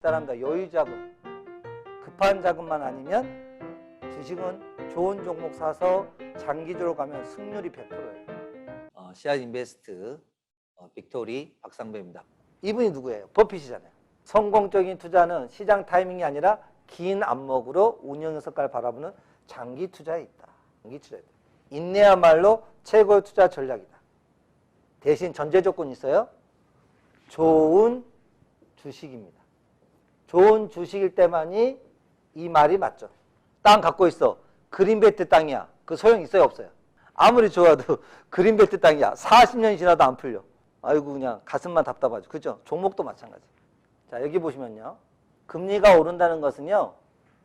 따라합니다. 여유자금, 급한 자금만 아니면 주식은 좋은 종목 사서 장기적으로 가면 승률이 100%예요. 씨앗 인베스트 빅토리 박상배입니다. 이분이 누구예요? 버핏이잖아요. 성공적인 투자는 시장 타이밍이 아니라 긴 안목으로 운영 성과를 바라보는 장기 투자에 있다. 장기 투자에 있다. 인내야말로 최고의 투자 전략이다. 대신 전제 조건이 있어요. 좋은 주식입니다. 좋은 주식일 때만이 이 말이 맞죠. 땅 갖고 있어. 그린벨트 땅이야. 그 소용 있어요? 없어요? 아무리 좋아도 그린벨트 땅이야. 40년이 지나도 안 풀려. 아이고 그냥 가슴만 답답하죠. 그죠? 종목도 마찬가지. 자, 여기 보시면요. 금리가 오른다는 것은요.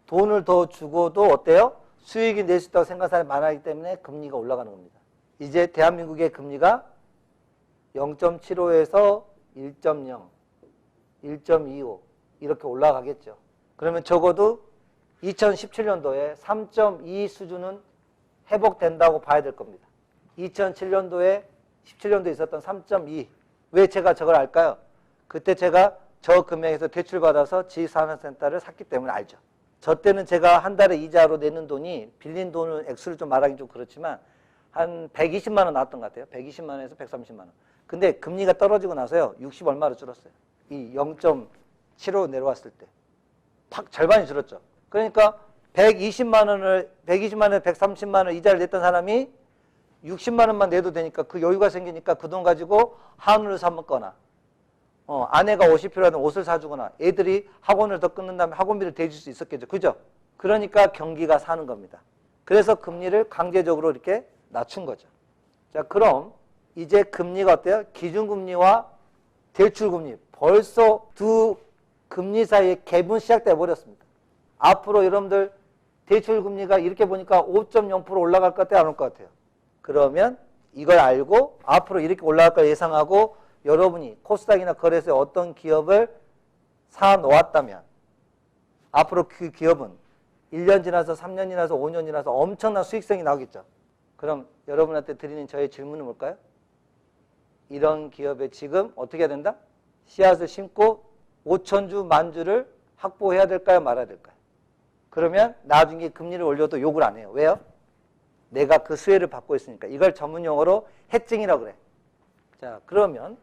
돈을 더 주고도 어때요? 수익이 낼 수 있다고 생각하는 사람이 많아지기 때문에 금리가 올라가는 겁니다. 이제 대한민국의 금리가 0.75에서 1.0, 1.25 이렇게 올라가겠죠. 그러면 적어도 2017년도에 3.2 수준은 회복된다고 봐야 될 겁니다. 2007년도에 17년도에 있었던 3.2. 왜 제가 저걸 알까요? 그때 제가 저 금액에서 대출받아서 지산업센터를 샀기 때문에 알죠. 저 때는 제가 한 달에 이자로 내는 돈이 빌린 돈은 액수를 좀 말하기 좀 그렇지만 한 120만 원 나왔던 것 같아요. 120만 원에서 130만 원. 근데 금리가 떨어지고 나서요. 60 얼마로 줄었어요. 이 0.75 내려왔을 때. 팍 절반이 줄었죠. 그러니까 120만 원에 130만 원 이자를 냈던 사람이 60만 원만 내도 되니까 그 여유가 생기니까 그 돈 가지고 한우를 사 먹거나 아내가 옷이 필요하면 옷을 사주거나 애들이 학원을 더 끊는 다음에 학원비를 대줄 수 있었겠죠. 그죠? 그러니까 경기가 사는 겁니다. 그래서 금리를 강제적으로 이렇게 낮춘 거죠. 자, 그럼 이제 금리가 어때요? 기준금리와 대출금리. 벌써 두 금리 사이에 갭은 시작돼 버렸습니다. 앞으로 여러분들 대출금리가 이렇게 보니까 5.0% 올라갈 것 같아요? 안 올 것 같아요? 그러면 이걸 알고 앞으로 이렇게 올라갈 걸 예상하고 여러분이 코스닥이나 거래소에 어떤 기업을 사 놓았다면 앞으로 그 기업은 1년 지나서 3년 지나서 5년 지나서 엄청난 수익성이 나오겠죠. 그럼 여러분한테 드리는 저의 질문은 뭘까요? 이런 기업에 지금 어떻게 해야 된다? 씨앗을 심고 5천주, 만주를 확보해야 될까요? 말아야 될까요? 그러면 나중에 금리를 올려도 욕을 안 해요. 왜요? 내가 그 수혜를 받고 있으니까. 이걸 전문용어로 해증이라고 그래. 자, 그러면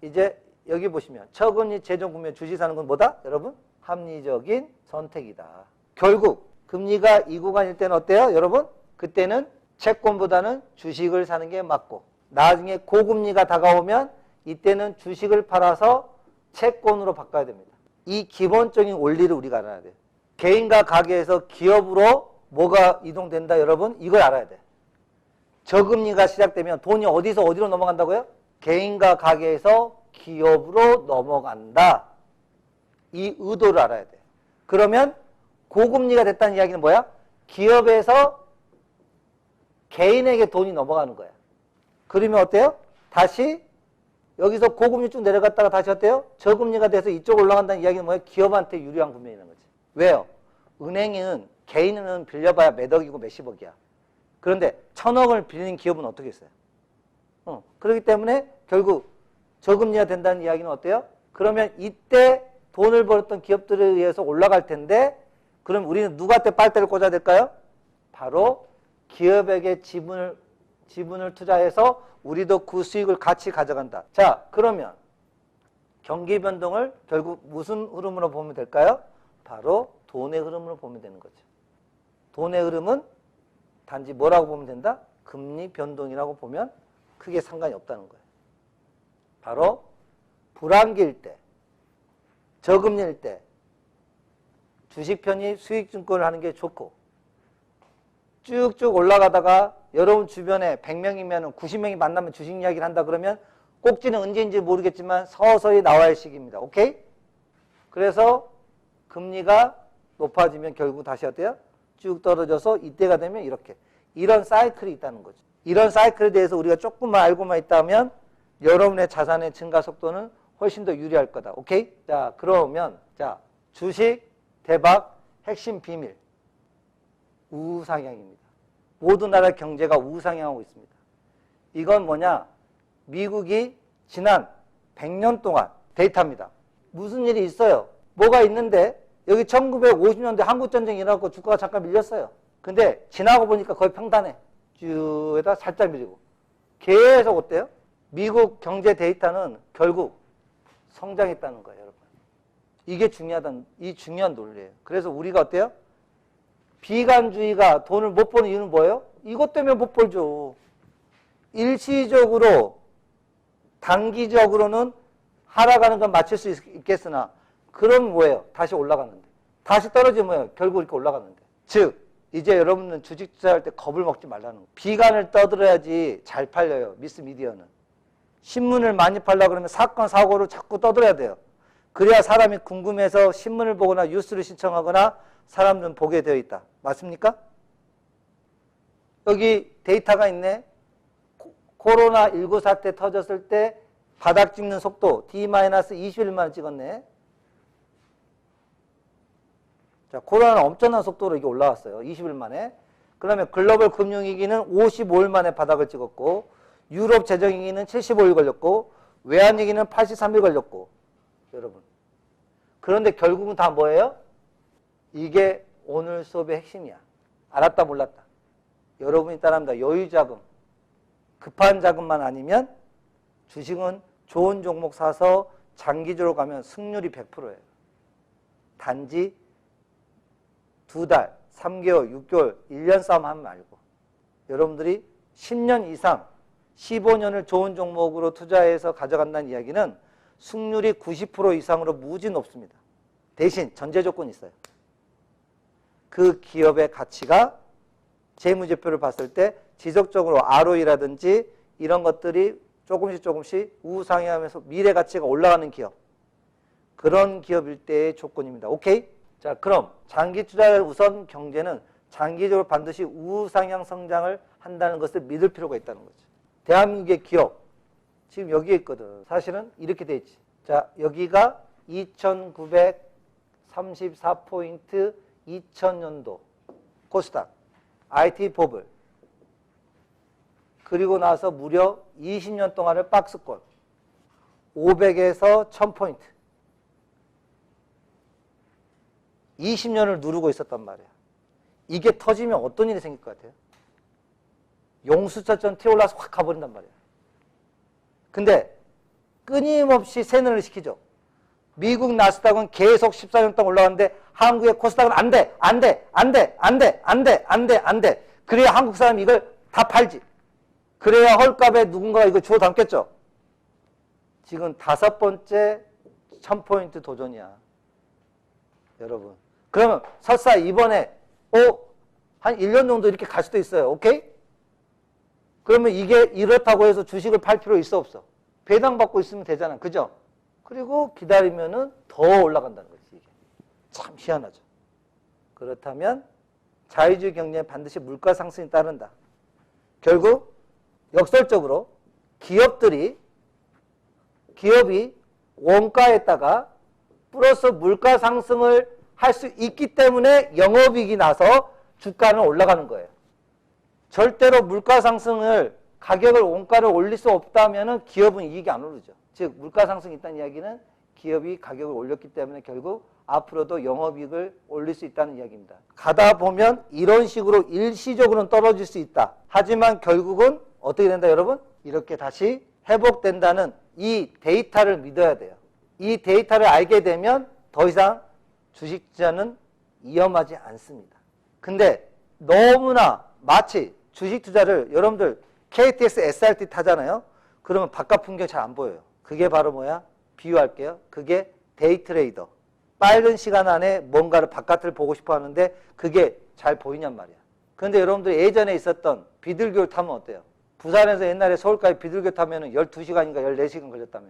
이제 여기 보시면 저금리 재정구매 주식 사는 건 뭐다? 여러분? 합리적인 선택이다. 결국 금리가 이 구간일 때는 어때요? 여러분? 그때는 채권보다는 주식을 사는 게 맞고 나중에 고금리가 다가오면 이때는 주식을 팔아서 채권으로 바꿔야 됩니다. 이 기본적인 원리를 우리가 알아야 돼요. 개인과 가게에서 기업으로 뭐가 이동된다 여러분? 이걸 알아야 돼. 저금리가 시작되면 돈이 어디서 어디로 넘어간다고요? 개인과 가게에서 기업으로 넘어간다. 이 의도를 알아야 돼. 그러면 고금리가 됐다는 이야기는 뭐야? 기업에서 개인에게 돈이 넘어가는 거야. 그러면 어때요? 다시 여기서 고금리 쭉 내려갔다가 다시 어때요? 저금리가 돼서 이쪽 올라간다는 이야기는 뭐예요? 기업한테 유리한 국면이라는 거지. 왜요? 은행은 개인은 빌려봐야 몇 억이고 몇십억이야. 그런데 1,000억을 빌리는 기업은 어떻게 했어요? 그렇기 때문에 결국 저금리가 된다는 이야기는 어때요? 그러면 이때 돈을 벌었던 기업들에 의해서 올라갈 텐데 그럼 우리는 누구한테 빨대를 꽂아야 될까요? 바로 기업에게 지분을 투자해서 우리도 그 수익을 같이 가져간다. 자, 그러면 경기 변동을 결국 무슨 흐름으로 보면 될까요? 바로 돈의 흐름으로 보면 되는 거죠. 돈의 흐름은 단지 뭐라고 보면 된다? 금리 변동이라고 보면 크게 상관이 없다는 거예요. 바로 불안기일 때, 저금리일 때 주식 편입 수익증권을 하는 게 좋고 쭉쭉 올라가다가 여러분 주변에 100명이면 90명이 만나면 주식 이야기를 한다 그러면 꼭지는 언제인지 모르겠지만 서서히 나와야 할 시기입니다. 오케이? 그래서 금리가 높아지면 결국 다시 어때요? 쭉 떨어져서 이때가 되면 이렇게. 이런 사이클이 있다는 거죠. 이런 사이클에 대해서 우리가 조금만 알고만 있다면 여러분의 자산의 증가 속도는 훨씬 더 유리할 거다. 오케이? 자, 그러면 자, 주식 대박 핵심 비밀. 우상향입니다. 모든 나라 경제가 우상향하고 있습니다. 이건 뭐냐? 미국이 지난 100년 동안 데이터입니다. 무슨 일이 있어요? 뭐가 있는데 여기 1950년대 한국전쟁이 일어나고 주가가 잠깐 밀렸어요. 근데 지나고 보니까 거의 평단해. 쭉에다 살짝 밀리고. 계속 어때요? 미국 경제 데이터는 결국 성장했다는 거예요, 여러분. 이게 이 중요한 논리예요. 그래서 우리가 어때요? 비관주의가 돈을 못 버는 이유는 뭐예요? 이것 때문에 못 벌죠. 일시적으로, 단기적으로는 하락하는 건 맞출 수 있겠으나, 그럼 뭐예요? 다시 올라가는데. 다시 떨어지면 뭐예요? 결국 이렇게 올라가는데. 즉, 이제 여러분은 주식 투자할 때 겁을 먹지 말라는 거예요. 비관을 떠들어야지 잘 팔려요. 미스 미디어는. 신문을 많이 팔려고 그러면 사건, 사고를 자꾸 떠들어야 돼요. 그래야 사람이 궁금해서 신문을 보거나 뉴스를 신청하거나 사람들은 보게 되어 있다. 맞습니까? 여기 데이터가 있네. 코로나19 사태 터졌을 때 바닥 찍는 속도 D-21만 찍었네. 자, 코로나는 엄청난 속도로 이게 올라왔어요. 20일 만에. 그 다음에 글로벌 금융위기는 55일 만에 바닥을 찍었고, 유럽 재정위기는 75일 걸렸고, 외환위기는 83일 걸렸고, 여러분. 그런데 결국은 다 뭐예요? 이게 오늘 수업의 핵심이야. 알았다 몰랐다. 여러분이 따라합니다. 여유자금, 급한 자금만 아니면 주식은 좋은 종목 사서 장기적으로 가면 승률이 100%예요. 단지 2달, 3개월, 6개월, 1년 싸움 하면 말고 여러분들이 10년 이상, 15년을 좋은 종목으로 투자해서 가져간다는 이야기는 승률이 90% 이상으로 무지 높습니다. 대신 전제 조건이 있어요. 그 기업의 가치가 재무제표를 봤을 때 지속적으로 ROE라든지 이런 것들이 조금씩 우상향하면서 미래 가치가 올라가는 기업. 그런 기업일 때의 조건입니다. 오케이? 자, 그럼 장기 투자의 우선 경제는 장기적으로 반드시 우상향 성장을 한다는 것을 믿을 필요가 있다는 거죠. 대한민국의 기업, 지금 여기에 있거든. 사실은 이렇게 돼 있지. 자, 여기가 2934포인트 2000년도 코스닥, IT 버블. 그리고 나서 무려 20년 동안을 박스권. 500에서 1000포인트. 20년을 누르고 있었단 말이야. 이게 터지면 어떤 일이 생길 것 같아요? 용수철처럼 튀어올라서 확 가버린단 말이야. 근데 끊임없이 세뇌를 시키죠. 미국 나스닥은 계속 14년 동안 올라가는데 한국의 코스닥은 안 돼, 안 돼, 안 돼, 안 돼, 안 돼, 안 돼, 안 돼. 그래야 한국 사람이 이걸 다 팔지. 그래야 헐값에 누군가가 이거 주워 담겠죠. 지금 5번째 1000포인트 도전이야. 여러분. 그러면 설사 이번에 한 1년 정도 이렇게 갈 수도 있어요. 오케이? 그러면 이게 이렇다고 해서 주식을 팔 필요 있어 없어? 배당받고 있으면 되잖아. 그죠? 그리고 기다리면은 더 올라간다는 거지. 이게. 참 희한하죠. 그렇다면 자유주의 경제에 반드시 물가 상승이 따른다. 결국 역설적으로 기업이 원가에다가 플러스 물가 상승을 할 수 있기 때문에 영업이익이 나서 주가는 올라가는 거예요. 절대로 물가 상승을 가격을 원가를 올릴 수 없다면 기업은 이익이 안 오르죠. 즉 물가 상승이 있다는 이야기는 기업이 가격을 올렸기 때문에 결국 앞으로도 영업이익을 올릴 수 있다는 이야기입니다. 가다 보면 이런 식으로 일시적으로는 떨어질 수 있다. 하지만 결국은 어떻게 된다 여러분? 이렇게 다시 회복된다는 이 데이터를 믿어야 돼요. 이 데이터를 알게 되면 더 이상 주식 투자는 위험하지 않습니다. 근데 너무나 마치 주식 투자를 여러분들 KTX SRT 타잖아요. 그러면 바깥 풍경 잘 안 보여요. 그게 바로 뭐야? 비유할게요. 그게 데이 트레이더. 빠른 시간 안에 뭔가를 바깥을 보고 싶어 하는데 그게 잘 보이냔 말이야. 그런데 여러분들 예전에 있었던 비둘기를 타면 어때요? 부산에서 옛날에 서울까지 비둘기 타면 12시간인가 14시간 걸렸다며.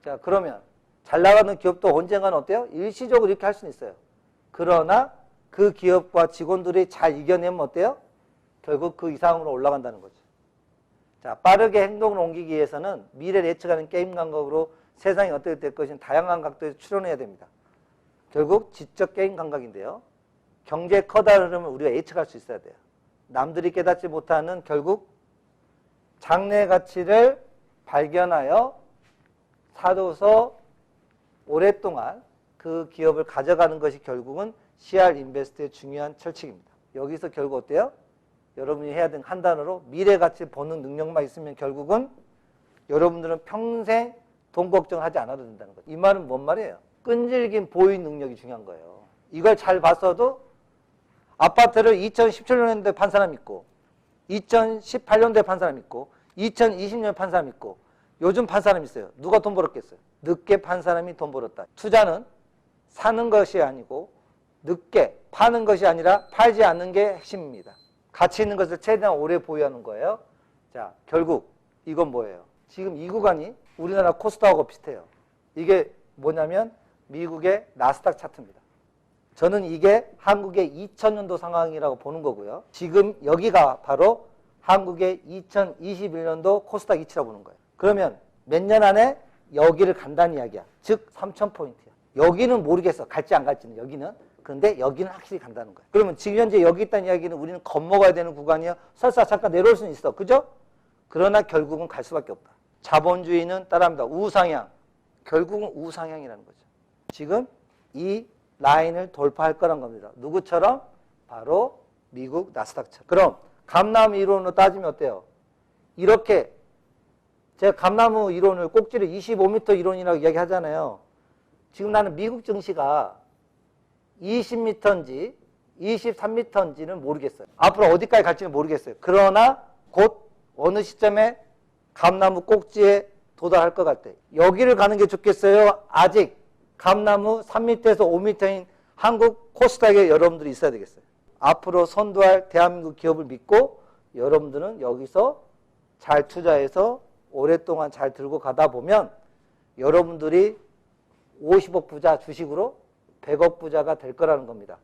자, 그러면 잘 나가는 기업도 언젠가는 어때요? 일시적으로 이렇게 할 수는 있어요. 그러나 그 기업과 직원들이 잘 이겨내면 어때요? 결국 그 이상으로 올라간다는 거죠. 자, 빠르게 행동을 옮기기 위해서는 미래를 예측하는 게임 감각으로 세상이 어떻게 될 것인지 다양한 각도에서 추론해야 됩니다. 결국 지적 게임 감각인데요. 경제의 커다란 흐름을 우리가 예측할 수 있어야 돼요. 남들이 깨닫지 못하는 결국 장래 가치를 발견하여 사도서 오랫동안 그 그 기업을 가져가는 것이 결국은 CR 인베스트의 중요한 철칙입니다. 여기서 결국 어때요? 여러분이 해야 되는 한 단어로 미래 가치 보는 능력만 있으면 결국은 여러분들은 평생 돈 걱정하지 않아도 된다는 거죠. 이 말은 뭔 말이에요? 끈질긴 보유 능력이 중요한 거예요. 이걸 잘 봤어도 아파트를 2017년도에 판 사람 있고 2018년도에 판 사람 있고 2020년에 판 사람 있고 요즘 판 사람 있어요. 누가 돈 벌었겠어요? 늦게 판 사람이 돈 벌었다. 투자는 사는 것이 아니고 늦게 파는 것이 아니라 팔지 않는 게 핵심입니다. 가치 있는 것을 최대한 오래 보유하는 거예요. 자, 결국 이건 뭐예요? 지금 이 구간이 우리나라 코스닥하고 비슷해요. 이게 뭐냐면 미국의 나스닥 차트입니다. 저는 이게 한국의 2000년도 상황이라고 보는 거고요. 지금 여기가 바로 한국의 2021년도 코스닥 이치라고 보는 거예요. 그러면 몇 년 안에 여기를 간다는 이야기야. 즉 3000포인트야. 여기는 모르겠어. 갈지 안 갈지는 여기는. 그런데 여기는 확실히 간다는 거예요. 그러면 지금 현재 여기 있다는 이야기는 우리는 겁먹어야 되는 구간이야. 설사 잠깐 내려올 수는 있어. 그죠? 그러나 결국은 갈 수밖에 없다. 자본주의는 따라합니다. 우상향. 결국은 우상향이라는 거죠. 지금 이 라인을 돌파할 거란 겁니다. 누구처럼? 바로 미국 나스닥처럼. 그럼 감나무 이론으로 따지면 어때요? 이렇게 제가 감나무 이론을 꼭지를 25m 이론이라고 이야기하잖아요. 지금 나는 미국 증시가 20m인지 23m인지는 모르겠어요. 앞으로 어디까지 갈지는 모르겠어요. 그러나 곧 어느 시점에 감나무 꼭지에 도달할 것 같아. 여기를 가는 게 좋겠어요? 아직 감나무 3m에서 5m인 한국 코스닥에 여러분들이 있어야 되겠어요. 앞으로 선도할 대한민국 기업을 믿고 여러분들은 여기서 잘 투자해서 오랫동안 잘 들고 가다 보면 여러분들이 50억 부자 주식으로 100억 부자가 될 거라는 겁니다.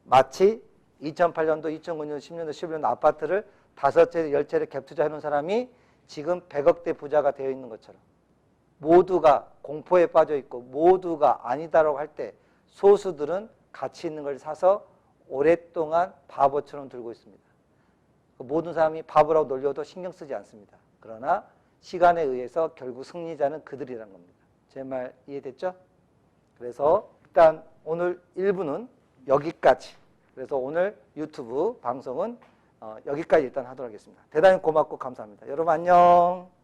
마치 2008년도, 2009년, 10년도, 11년도 아파트를 5채, 10채를 갭 투자해놓은 사람이 지금 100억대 부자가 되어 있는 것처럼 모두가 공포에 빠져 있고 모두가 아니다라고 할 때 소수들은 가치 있는 걸 사서 오랫동안 바보처럼 들고 있습니다. 모든 사람이 바보라고 놀려도 신경 쓰지 않습니다. 그러나 시간에 의해서 결국 승리자는 그들이라는 겁니다. 제 말 이해됐죠? 그래서 일단 오늘 1부는 여기까지. 그래서 오늘 유튜브 방송은 여기까지 일단 하도록 하겠습니다. 대단히 고맙고 감사합니다. 여러분 안녕.